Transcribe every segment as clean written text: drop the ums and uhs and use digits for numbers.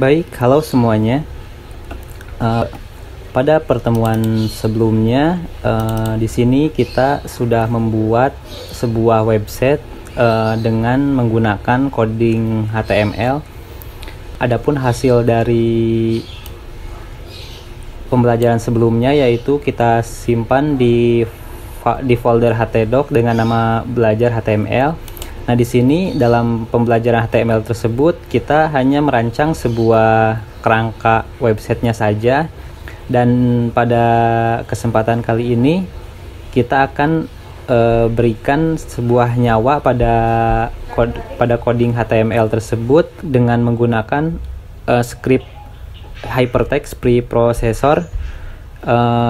Baik, halo semuanya. Eh, Pada pertemuan sebelumnya, di sini kita sudah membuat sebuah website dengan menggunakan coding HTML. Adapun hasil dari pembelajaran sebelumnya yaitu kita simpan di folder htdoc dengan nama belajar HTML. Nah, di sini dalam pembelajaran HTML tersebut kita hanya merancang sebuah kerangka websitenya saja, dan pada kesempatan kali ini kita akan berikan sebuah nyawa pada coding HTML tersebut dengan menggunakan script hypertext preprocessor,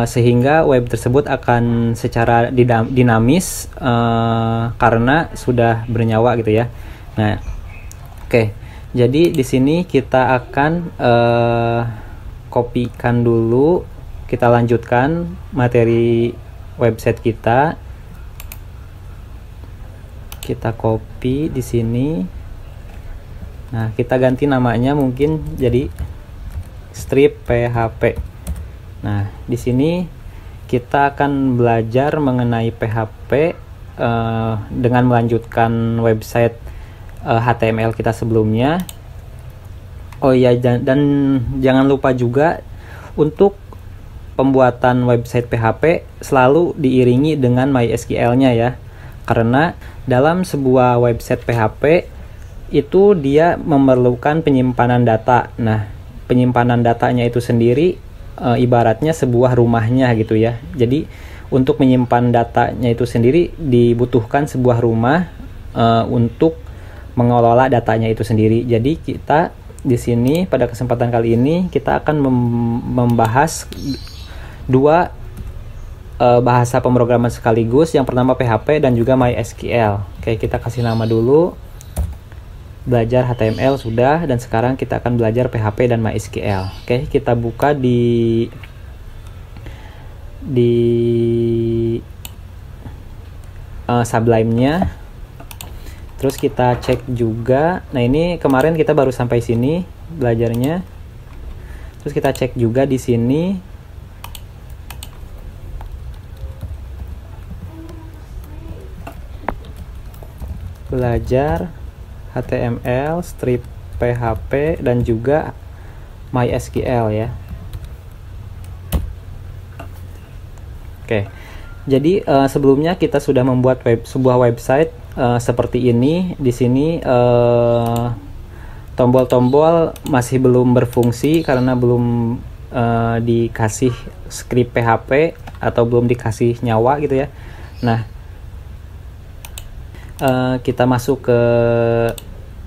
sehingga web tersebut akan secara dinamis karena sudah bernyawa gitu ya. Nah, oke. Jadi di sini kita akan kopikan dulu, kita lanjutkan materi website kita. Kita copy di sini. Nah, kita ganti namanya mungkin jadi strip PHP. Nah, di sini kita akan belajar mengenai PHP dengan melanjutkan website HTML kita sebelumnya. Oh iya, dan jangan lupa juga untuk pembuatan website PHP selalu diiringi dengan MySQL-nya ya. Karena dalam sebuah website PHP itu dia memerlukan penyimpanan data. Nah, penyimpanan datanya itu sendiri ibaratnya sebuah rumahnya gitu ya. Jadi untuk menyimpan datanya itu sendiri dibutuhkan sebuah rumah untuk mengelola datanya itu sendiri. Jadi kita di sini pada kesempatan kali ini kita akan membahas dua bahasa pemrograman sekaligus. Yang pertama PHP dan juga MySQL. Oke, kita kasih nama dulu. Belajar HTML sudah, dan sekarang kita akan belajar PHP dan MySQL. Oke, kita buka di Sublime-nya. Terus kita cek juga. Nah, ini kemarin kita baru sampai sini belajarnya. Terus kita cek juga di sini. Belajar HTML, strip PHP, dan juga MySQL ya. Oke. Jadi sebelumnya kita sudah membuat sebuah website seperti ini. Di sini tombol-tombol masih belum berfungsi karena belum dikasih script PHP atau belum dikasih nyawa gitu ya. Nah, kita masuk ke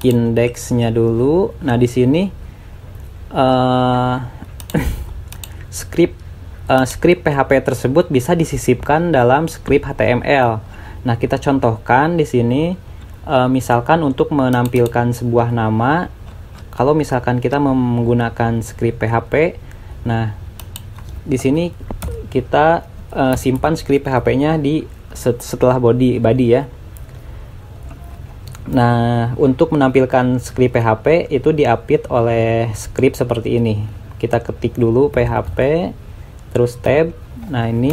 indeksnya dulu. Nah, di sini script PHP tersebut bisa disisipkan dalam script HTML. Nah, kita contohkan di sini, misalkan untuk menampilkan sebuah nama, kalau misalkan kita menggunakan script PHP, nah di sini kita simpan script PHP-nya di setelah body ya. Nah, untuk menampilkan script PHP itu diapit oleh script seperti ini. Kita ketik dulu PHP, terus tab. Nah, ini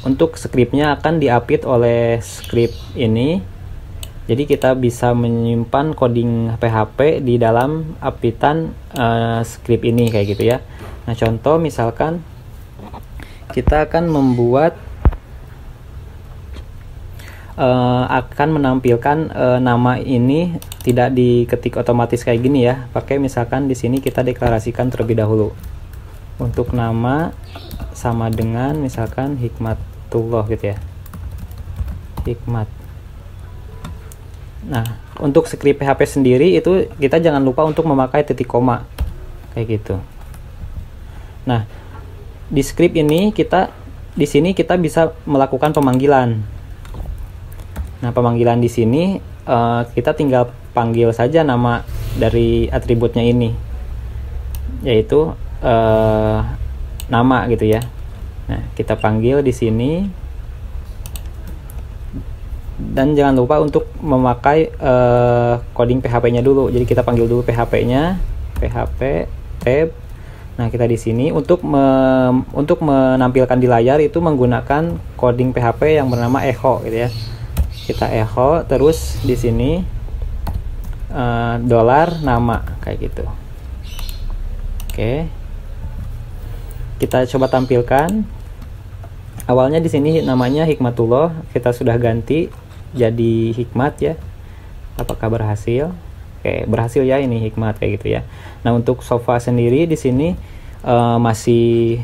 untuk scriptnya akan diapit oleh script ini. Jadi kita bisa menyimpan coding PHP di dalam apitan script ini kayak gitu ya. Nah, contoh misalkan kita akan membuat akan menampilkan nama ini tidak diketik otomatis kayak gini ya. Pakai misalkan di sini kita deklarasikan terlebih dahulu. Untuk nama sama dengan misalkan Hikmatullah gitu ya. Hikmat. Nah, untuk script PHP sendiri itu kita jangan lupa untuk memakai titik koma kayak gitu. Nah, di script ini di sini kita bisa melakukan pemanggilan. Nah, pemanggilan di sini kita tinggal panggil saja nama dari atributnya ini, yaitu nama gitu ya. Nah, kita panggil di sini. Dan jangan lupa untuk memakai coding PHP-nya dulu. Jadi kita panggil dulu PHP-nya, PHP tab. Nah, kita di sini untuk menampilkan di layar itu menggunakan coding PHP yang bernama echo gitu ya. Kita echo, terus di sini $ nama kayak gitu. Oke. Kita coba tampilkan. Awalnya di sini namanya Hikmatullah, kita sudah ganti jadi Hikmat ya. Apakah berhasil? Oke, berhasil ya, ini Hikmat kayak gitu ya. Nah, untuk sofa sendiri di sini masih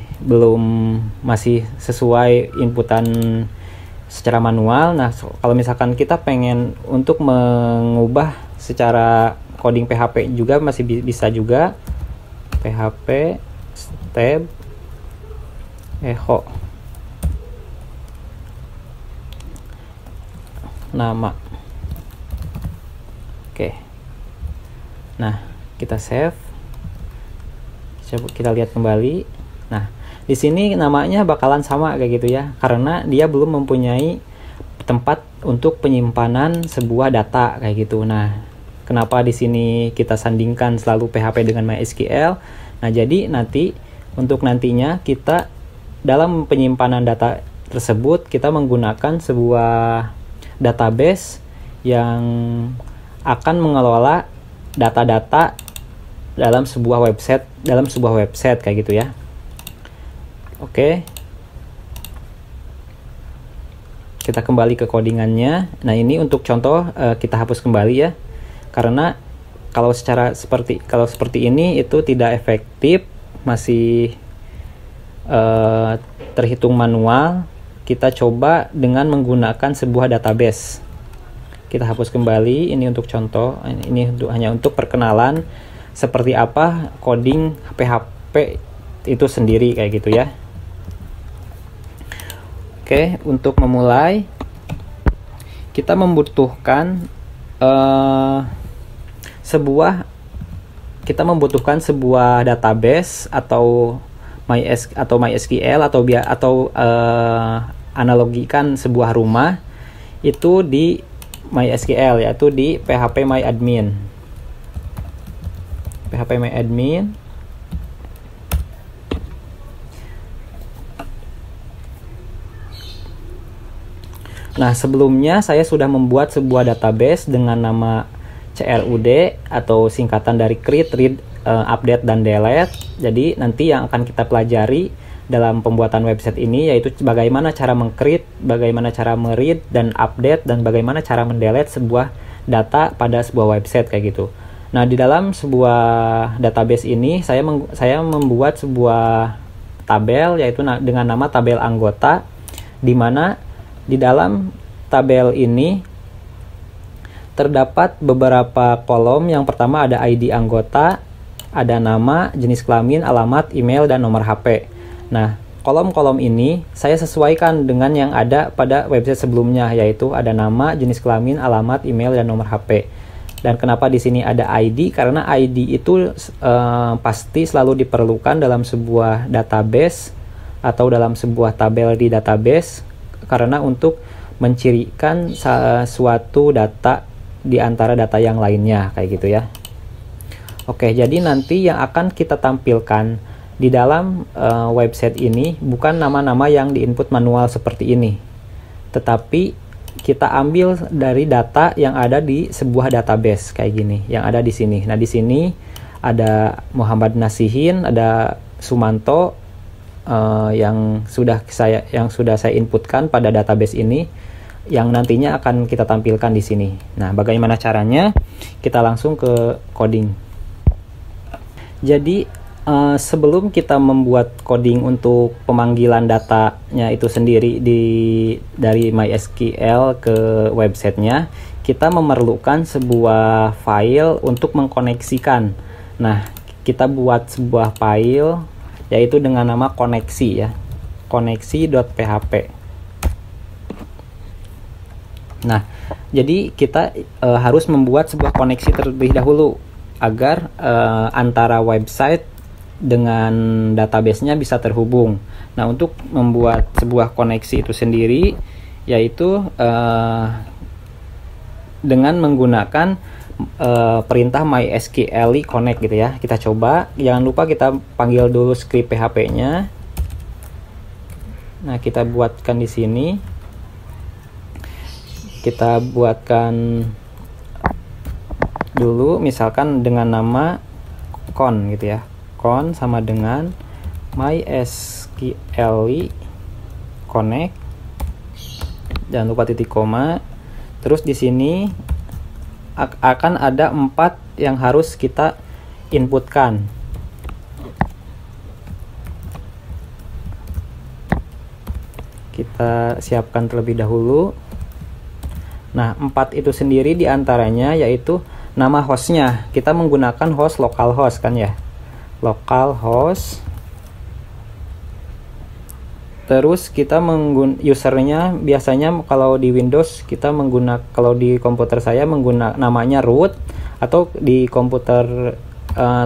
sesuai inputan secara manual. Nah, kalau misalkan kita pengen untuk mengubah secara coding PHP juga masih bisa juga. PHP tab echo nama. Oke. Nah, kita save. Coba kita lihat kembali. Nah, di sini namanya bakalan sama kayak gitu ya, karena dia belum mempunyai tempat untuk penyimpanan sebuah data kayak gitu. Nah, kenapa di sini kita sandingkan selalu PHP dengan MySQL? Nah, jadi untuk nantinya kita dalam penyimpanan data tersebut kita menggunakan sebuah database yang akan mengelola data-data dalam sebuah website kayak gitu ya. Oke. Kita kembali ke codingannya. Nah, ini untuk contoh kita hapus kembali ya. Karena kalau seperti ini itu tidak efektif, masih terhitung manual. Kita coba dengan menggunakan sebuah database. Kita hapus kembali. Ini untuk contoh. Ini hanya untuk perkenalan seperti apa coding PHP itu sendiri kayak gitu ya. Oke, untuk memulai kita membutuhkan sebuah database atau MySQL atau analogikan sebuah rumah itu di MySQL, yaitu di PHP MyAdmin. PHP MyAdmin. Nah, sebelumnya saya sudah membuat sebuah database dengan nama CRUD atau singkatan dari create, read, update, dan delete. Jadi nanti yang akan kita pelajari dalam pembuatan website ini yaitu bagaimana cara meng-create, bagaimana cara me-read dan update, dan bagaimana cara mendelete sebuah data pada sebuah website kayak gitu. Nah, di dalam sebuah database ini saya membuat sebuah tabel yaitu dengan nama tabel anggota, di mana di dalam tabel ini terdapat beberapa kolom. Yang pertama ada ID anggota, ada nama, jenis kelamin, alamat, email, dan nomor HP. Nah, kolom-kolom ini saya sesuaikan dengan yang ada pada website sebelumnya, yaitu ada nama, jenis kelamin, alamat, email, dan nomor HP. Dan kenapa di sini ada ID? Karena ID itu pasti selalu diperlukan dalam sebuah database atau dalam sebuah tabel di database, karena untuk mencirikan suatu data di antara data yang lainnya kayak gitu ya. Oke, jadi nanti yang akan kita tampilkan di dalam website ini bukan nama-nama yang diinput manual seperti ini, tetapi kita ambil dari data yang ada di sebuah database kayak gini, yang ada di sini. Nah, di sini ada Muhammad Nasihin, ada Sumanto yang sudah saya inputkan pada database ini, yang nantinya akan kita tampilkan di sini. Nah, bagaimana caranya? Kita langsung ke coding. Jadi sebelum kita membuat coding untuk pemanggilan datanya itu sendiri dari MySQL ke websitenya, kita memerlukan sebuah file untuk mengkoneksikan. Nah, kita buat sebuah file yaitu dengan nama koneksi ya, koneksi.php. Nah, jadi kita harus membuat sebuah koneksi terlebih dahulu agar antara website dengan database-nya bisa terhubung. Nah, untuk membuat sebuah koneksi itu sendiri, yaitu dengan menggunakan perintah mysql connect gitu ya. Kita coba, jangan lupa kita panggil dulu script PHP-nya. Nah, kita buatkan di sini. Kita buatkan dulu misalkan dengan nama con gitu ya. Con sama dengan mysql connect. Jangan lupa titik koma. Terus di sini akan ada 4 yang harus kita inputkan. Kita siapkan terlebih dahulu. Nah, 4 itu sendiri diantaranya yaitu nama hostnya. Kita menggunakan host localhost kan ya, localhost. Terus kita usernya biasanya kalau di Windows kita menggunakan, kalau di komputer saya menggunakan namanya root, atau di komputer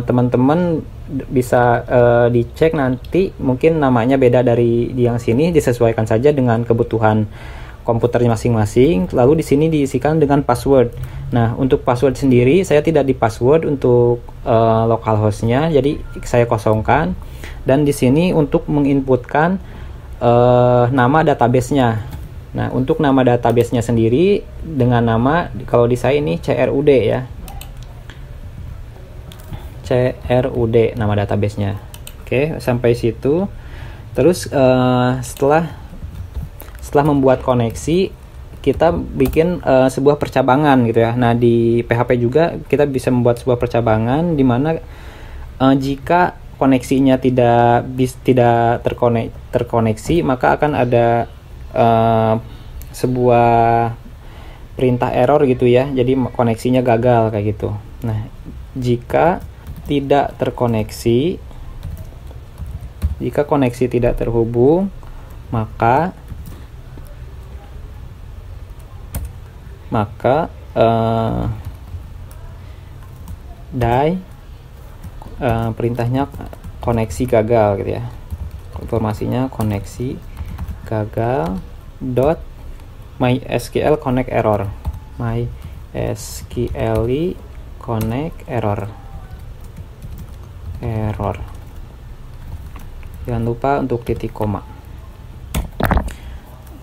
teman-teman bisa dicek nanti mungkin namanya beda dari yang sini, disesuaikan saja dengan kebutuhan komputernya masing-masing. Lalu di sini diisikan dengan password. Nah, untuk password sendiri saya tidak di password untuk localhostnya, jadi saya kosongkan. Dan di sini untuk menginputkan nama database-nya. Nah, untuk nama database-nya sendiri dengan nama, kalau di saya ini CRUD ya, CRUD nama database-nya. Oke, sampai situ. Terus setelah membuat koneksi, kita bikin sebuah percabangan gitu ya. Nah, di PHP juga kita bisa membuat sebuah percabangan di mana jika koneksinya tidak terkoneksi, maka akan ada sebuah perintah error gitu ya. Jadi koneksinya gagal kayak gitu. Nah, jika tidak terkoneksi, jika koneksi tidak terhubung, maka die perintahnya koneksi gagal gitu ya. Informasinya koneksi gagal dot mysql connect error, mysql connect error. Jangan lupa untuk titik koma.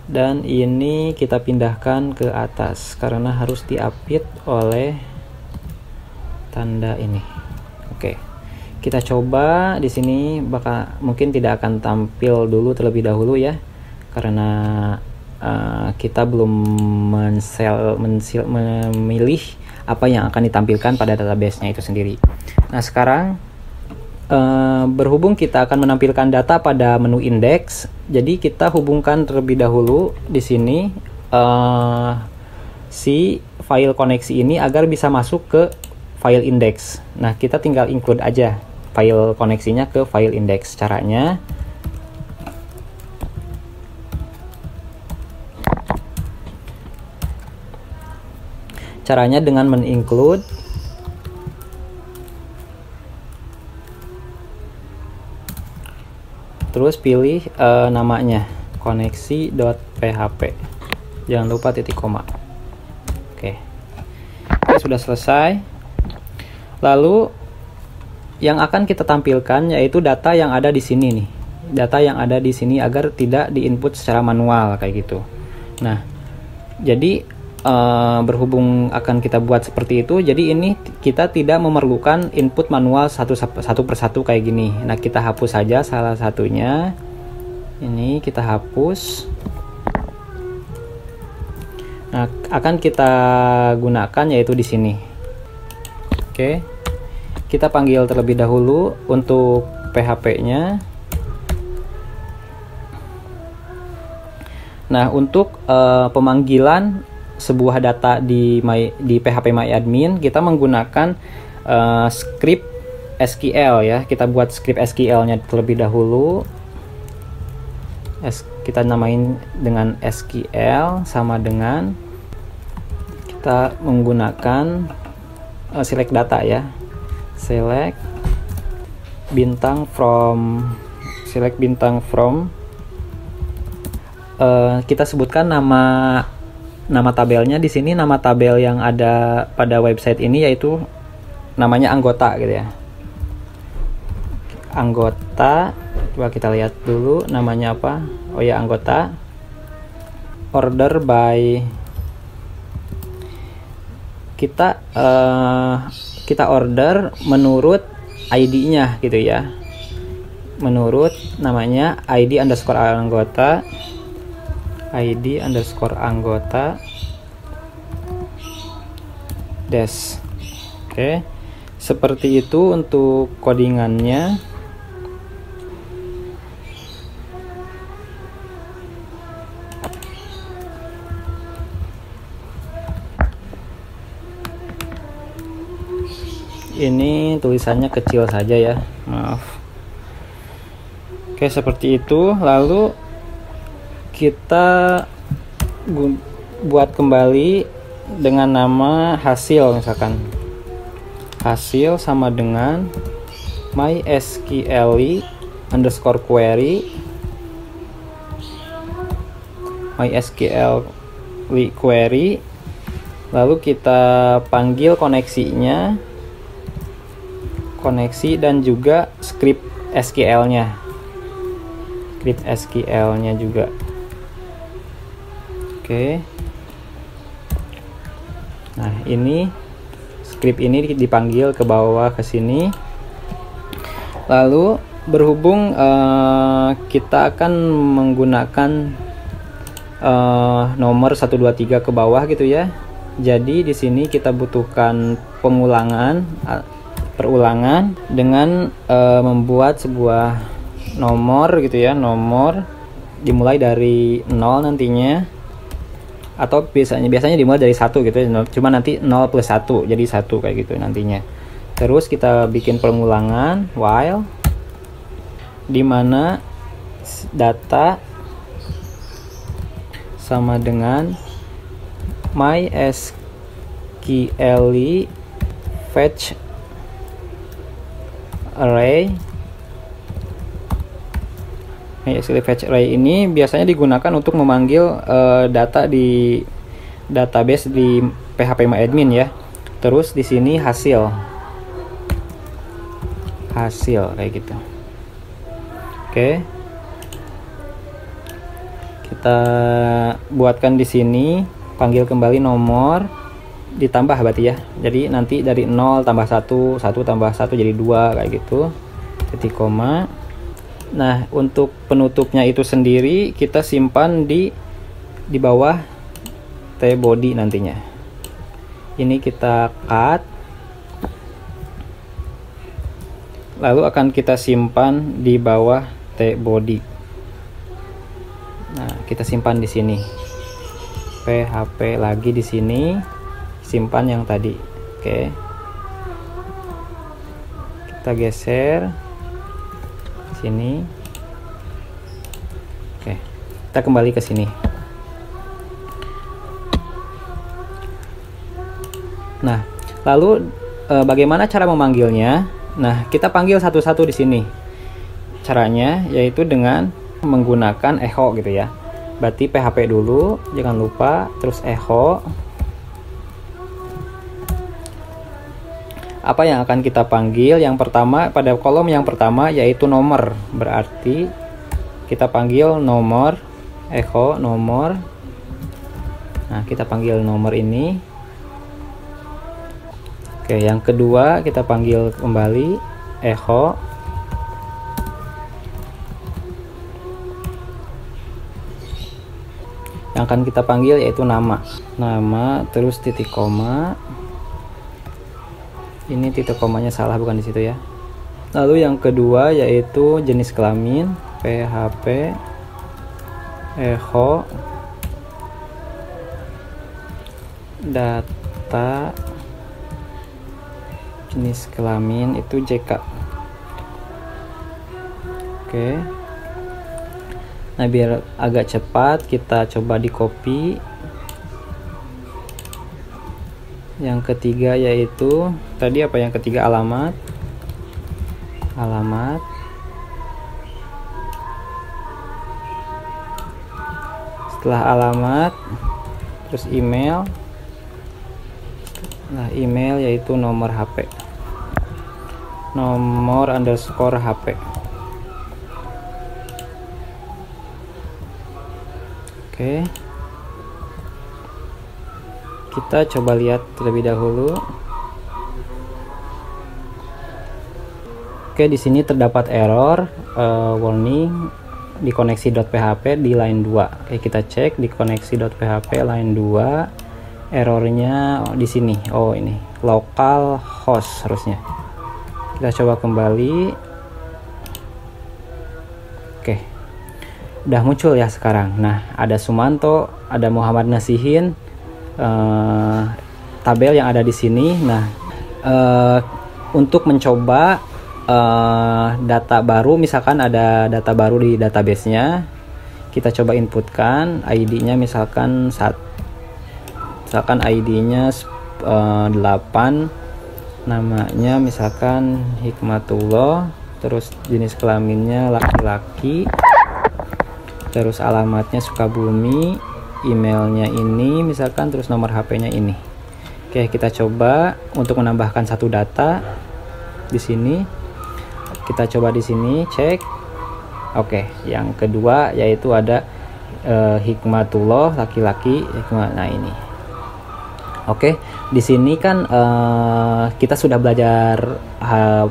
Dan ini kita pindahkan ke atas karena harus diapit oleh tanda ini. Oke. Kita coba di sini, mungkin tidak akan tampil dulu terlebih dahulu ya, karena kita belum memilih apa yang akan ditampilkan pada database-nya itu sendiri. Nah, sekarang berhubung kita akan menampilkan data pada menu index, jadi kita hubungkan terlebih dahulu di sini si file koneksi ini agar bisa masuk ke file index. Nah, kita tinggal include aja file koneksinya ke file index. Caranya dengan men-include terus pilih namanya koneksi.php, jangan lupa titik koma. Oke, sudah selesai. Lalu yang akan kita tampilkan yaitu data yang ada di sini nih, data yang ada di sini agar tidak diinput secara manual kayak gitu. Nah, jadi berhubung akan kita buat seperti itu, jadi ini kita tidak memerlukan input manual satu persatu kayak gini. Nah, kita hapus saja salah satunya. Ini kita hapus. Nah, akan kita gunakan yaitu di sini. Oke. Kita panggil terlebih dahulu untuk PHP-nya. Nah, untuk pemanggilan sebuah data di PHP MyAdmin, kita menggunakan script SQL ya. Kita buat script SQL-nya terlebih dahulu. Kita namain dengan SQL sama dengan kita menggunakan select data ya. Select bintang from, kita sebutkan nama nama tabelnya di sini, nama tabel yang ada pada website ini yaitu namanya anggota gitu ya. Anggota, coba kita lihat dulu namanya apa. Oh ya, anggota. Order by, kita order menurut ID-nya gitu ya, menurut namanya ID underscore anggota, ID underscore anggota dash. Oke, seperti itu untuk codingannya. Ini tulisannya kecil saja ya, maaf. Oke, seperti itu. Lalu kita buat kembali dengan nama hasil, misalkan hasil sama dengan mysql underscore query, mysql query, lalu kita panggil koneksinya, koneksi dan juga script SQL-nya, juga. Oke. Nah, ini script ini dipanggil ke bawah ke sini. Lalu berhubung kita akan menggunakan nomor 123 ke bawah gitu ya. Jadi di sini kita butuhkan perulangan dengan membuat sebuah nomor gitu ya, nomor dimulai dari 0 nantinya, atau biasanya dimulai dari 1 gitu ya, cuma nanti 0 plus 1 jadi 1 kayak gitu nantinya. Terus kita bikin pengulangan while dimana data sama dengan mysql fetch array. MySQL fetch array ini biasanya digunakan untuk memanggil data di database di phpMyAdmin ya. Terus di sini hasil kayak gitu. Oke. Kita buatkan di sini, panggil kembali nomor, ditambah berarti ya. Jadi nanti dari 0 tambah 1, 1 tambah 1 jadi 2 kayak gitu. Titik koma. Nah, untuk penutupnya itu sendiri kita simpan di bawah tbody nantinya. Ini kita cut. Lalu akan kita simpan di bawah tbody. Nah, kita simpan di sini. PHP lagi di sini. Simpan yang tadi. Oke. Kita geser sini. Oke. Kita kembali ke sini. Nah, lalu bagaimana cara memanggilnya? Nah, kita panggil satu-satu di sini. Caranya yaitu dengan menggunakan echo gitu ya. Berarti PHP dulu, jangan lupa, terus echo. Apa yang akan kita panggil? Yang pertama, pada kolom yang pertama yaitu nomor. Berarti kita panggil nomor, echo nomor. Nah, kita panggil nomor ini. Oke, yang kedua kita panggil kembali echo. Yang akan kita panggil yaitu nama. Nama terus titik koma. Ini titik komanya salah, bukan di situ ya. Lalu yang kedua yaitu jenis kelamin, PHP echo data jenis kelamin itu JK. Oke. Nah, biar agak cepat kita coba di copy. Yang ketiga yaitu tadi apa, yang ketiga alamat. Setelah alamat terus email. Nah, email yaitu nomor HP, nomor underscore HP. Oke, kita coba lihat terlebih dahulu. Oke, di sini terdapat error, warning di koneksi.php di line 2. Oke, kita cek di koneksi.php line 2. Errornya di sini. Oh, ini local host harusnya. Kita coba kembali. Oke, udah muncul ya sekarang. Nah, ada Sumanto, ada Muhammad Nasihin, tabel yang ada di sini. Nah, untuk mencoba data baru, misalkan ada data baru di database-nya, kita coba inputkan ID-nya, misalkan ID-nya 8, namanya misalkan Hikmatullah, terus jenis kelaminnya laki-laki, terus alamatnya Sukabumi, emailnya ini misalkan, terus nomor HP-nya ini. Oke, kita coba untuk menambahkan satu data di sini. Kita coba di sini cek. Oke, yang kedua yaitu ada Hikmatullah, laki-laki, nah ini. Oke, di sini kan kita sudah belajar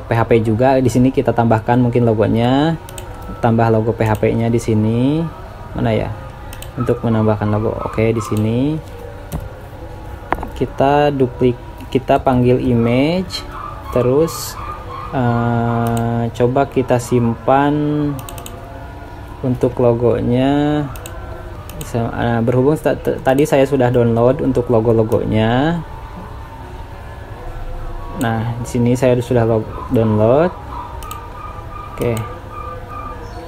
PHP juga. Di sini kita tambahkan mungkin logonya, tambah logo PHP-nya di sini. Mana ya? Untuk menambahkan logo. Oke, di sini kita kita panggil image, terus coba kita simpan untuk logonya. Berhubung tadi saya sudah download untuk logo-logonya. Nah, di sini saya sudah download. Oke.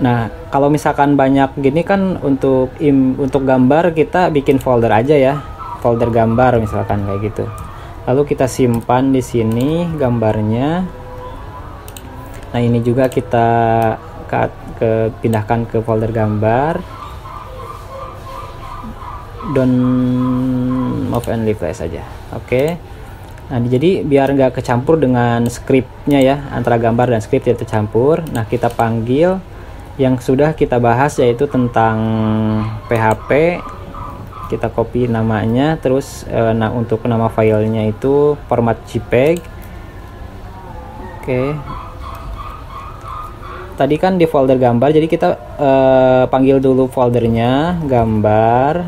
Nah, kalau misalkan banyak gini kan untuk gambar kita bikin folder aja ya. Folder gambar misalkan kayak gitu. Lalu kita simpan di sini gambarnya. Nah, ini juga kita pindahkan ke folder gambar. Don't move and refresh saja. Oke. Nah, jadi biar nggak kecampur dengan scriptnya ya, antara gambar dan script tidak tercampur. Nah, kita panggil yang sudah kita bahas yaitu tentang PHP. Kita copy namanya, terus nah untuk nama filenya itu format JPEG. Oke. Tadi kan di folder gambar, jadi kita panggil dulu foldernya gambar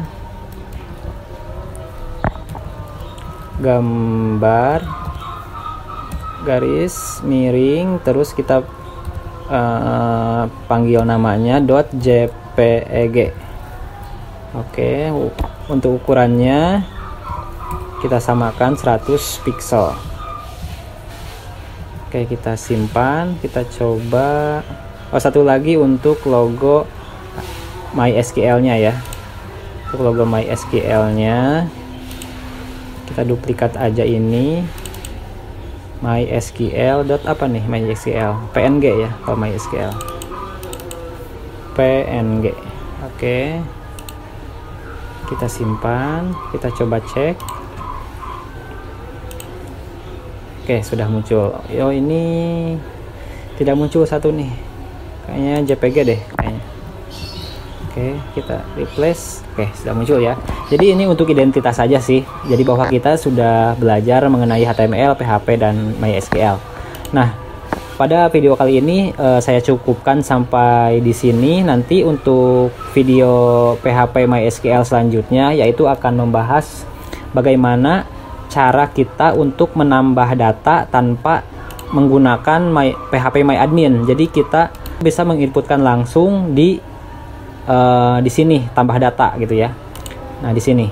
garis miring, terus kita panggil namanya .jpeg. Oke, untuk ukurannya kita samakan 100 pixel. Oke, kita simpan, kita coba. Oh, satu lagi untuk logo MySQL-nya ya. Untuk logo MySQL-nya kita duplikat aja ini. MySQL apa nih? MySQL PNG ya, kalau MySQL PNG. Oke, kita simpan, kita coba cek. Oke, sudah muncul. Yo, ini tidak muncul satu nih, kayaknya JPG deh kayaknya. Oke, kita replace. Oke, sudah muncul ya. Jadi ini untuk identitas saja sih. Jadi bahwa kita sudah belajar mengenai HTML, PHP, dan MySQL. Nah, pada video kali ini saya cukupkan sampai di sini. Nanti untuk video PHP MySQL selanjutnya yaitu akan membahas bagaimana cara kita untuk menambah data tanpa menggunakan PHP MyAdmin. Jadi kita bisa menginputkan langsung di sini tambah data gitu ya. Nah, di sini.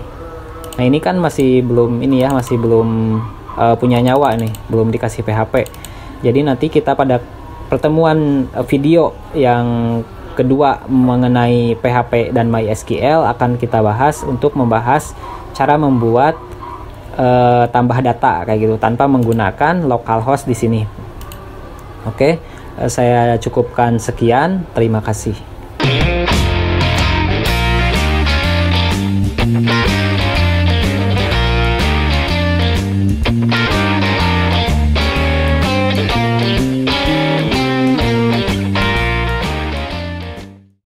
Nah, ini kan masih belum punya nyawa nih, belum dikasih PHP. Jadi nanti kita pada pertemuan video yang kedua mengenai PHP dan MySQL akan kita bahas untuk membahas cara membuat tambah data kayak gitu tanpa menggunakan localhost di sini. Oke, saya cukupkan sekian. Terima kasih.